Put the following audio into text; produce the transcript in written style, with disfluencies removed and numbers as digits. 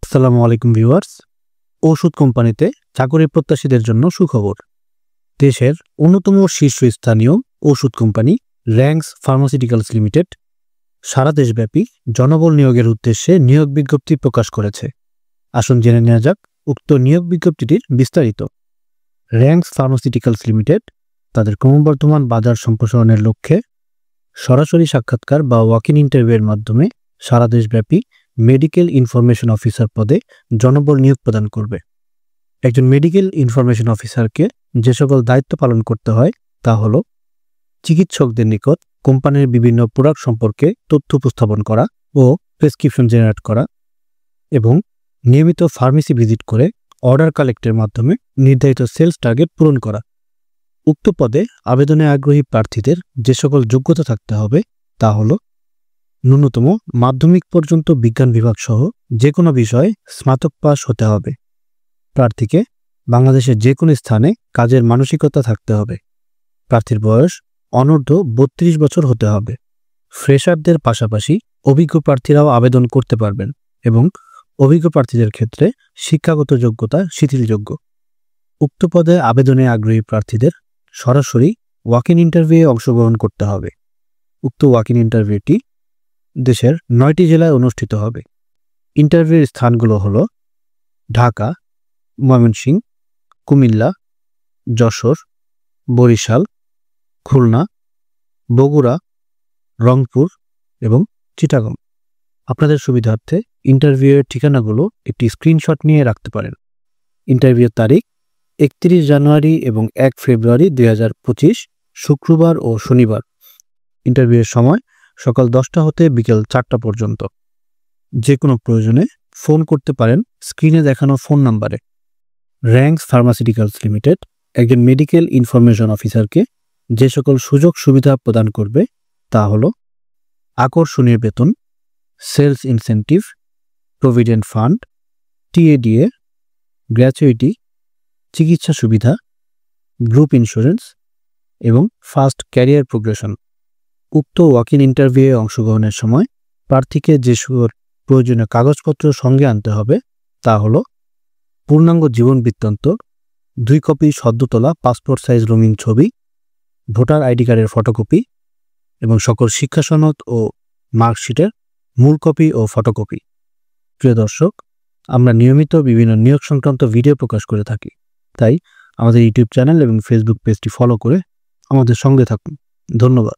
আসসালামু আলাইকুম ভিউয়ার্স। ওষুধ কোম্পানিতে চাকরি প্রত্যাশীদের জন্য সুখবর। দেশের অন্যতম শীর্ষস্থানীয় ওষুধ কোম্পানি র্যাঙ্কস ফার্মাসিউটিক্যালস লিমিটেড সারা দেশব্যাপী জনবল নিয়োগের উদ্দেশ্যে নিয়োগ বিজ্ঞপ্তি প্রকাশ করেছে। আসুন জেনে নেওয়া যাক উক্ত নিয়োগ বিজ্ঞপ্তিটির বিস্তারিত। র্যাঙ্কস ফার্মাসিউটিক্যালস লিমিটেড তাদের ক্রমবর্ধমান বাজার সম্প্রসারণের লক্ষ্যে সরাসরি সাক্ষাৎকার বা ওয়াক ইন ইন্টারভিউয়ের মাধ্যমে সারা দেশব্যাপী মেডিকেল ইনফরমেশন অফিসার পদে জনবল নিয়োগ প্রদান করবে। একজন মেডিকেল ইনফরমেশন অফিসারকে যে সকল দায়িত্ব পালন করতে হয় তা হল চিকিৎসকদের নিকট কোম্পানির বিভিন্ন প্রোডাক্ট সম্পর্কে তথ্য উপস্থাপন করা ও প্রেসক্রিপশন জেনারেট করা এবং নিয়মিত ফার্মেসি ভিজিট করে অর্ডার কালেক্টের মাধ্যমে নির্ধারিত সেলস টার্গেট পূরণ করা। উক্ত পদে আবেদনে আগ্রহী প্রার্থীদের যে সকল যোগ্যতা থাকতে হবে তা হল ন্যূনতম মাধ্যমিক পর্যন্ত বিজ্ঞান বিভাগ সহ যে কোনো বিষয়ে স্নাতক পাস হতে হবে। প্রার্থীকে বাংলাদেশের যে কোনো স্থানে কাজের মানসিকতা থাকতে হবে। প্রার্থীর বয়স অনূর্ধ্ব 32 বছর হতে হবে। ফ্রেশারদের পাশাপাশি অভিজ্ঞ প্রার্থীরাও আবেদন করতে পারবেন এবং অভিজ্ঞ প্রার্থীদের ক্ষেত্রে শিক্ষাগত যোগ্যতা শিথিলযোগ্য। উক্ত পদে আবেদনে আগ্রহী প্রার্থীদের সরাসরি ওয়াক ইন ইন্টারভিউয়ে অংশগ্রহণ করতে হবে। উক্ত ওয়াক ইন ইন্টারভিউটি দেশের 9টি জেলায় অনুষ্ঠিত হবে। ইন্টারভিউর স্থানগুলো হল ঢাকা, ময়মনসিংহ, কুমিল্লা, যশোর, বরিশাল, খুলনা, বগুড়া, রংপুর এবং চিটাগং। আপনাদের সুবিধার্থে ইন্টারভিউয়ের ঠিকানাগুলো একটি স্ক্রিনশট নিয়ে রাখতে পারেন। ইন্টারভিউর তারিখ 31 জানুয়ারি এবং 1 ফেব্রুয়ারি 2025 শুক্রবার ও শনিবার। ইন্টারভিউয়ের সময় সকাল 10টা হতে বিকেল 4টা পর্যন্ত। যে কোনো প্রয়োজনে ফোন করতে পারেন স্ক্রিনে দেখানো ফোন নাম্বারে। র্যাঙ্কস ফার্মাসিউটিক্যালস লিমিটেড একজন মেডিকেল ইনফরমেশন অফিসারকে যে সকল সুযোগ সুবিধা প্রদান করবে তা হল আকর্ষণীয় বেতন, sales incentive, provident fund, TA DA, gratuity, চিকিৎসা সুবিধা, গ্রুপ ইন্স্যুরেন্স এবং ফাস্ট ক্যারিয়ার প্রোগ্রেশন। উক্ত ওয়াক ইন ইন্টারভিউয়ে অংশগ্রহণের সময় প্রার্থীকে যে সকল প্রয়োজনীয় কাগজপত্র সঙ্গে আনতে হবে তা হল পূর্ণাঙ্গ জীবন বৃত্তান্ত, 2 কপি সদ্য তোলা পাসপোর্ট সাইজ রঙিন ছবি, ভোটার আইডি কার্ডের ফটোকপি এবং সকল শিক্ষা সনদ ও মার্কশিটের মূল কপি ও ফটোকপি। প্রিয় দর্শক, আমরা নিয়মিত বিভিন্ন নিয়োগ সংক্রান্ত ভিডিও প্রকাশ করে থাকি, তাই আমাদের ইউটিউব চ্যানেল এবং ফেসবুক পেজটি ফলো করে আমাদের সঙ্গে থাকুন। ধন্যবাদ।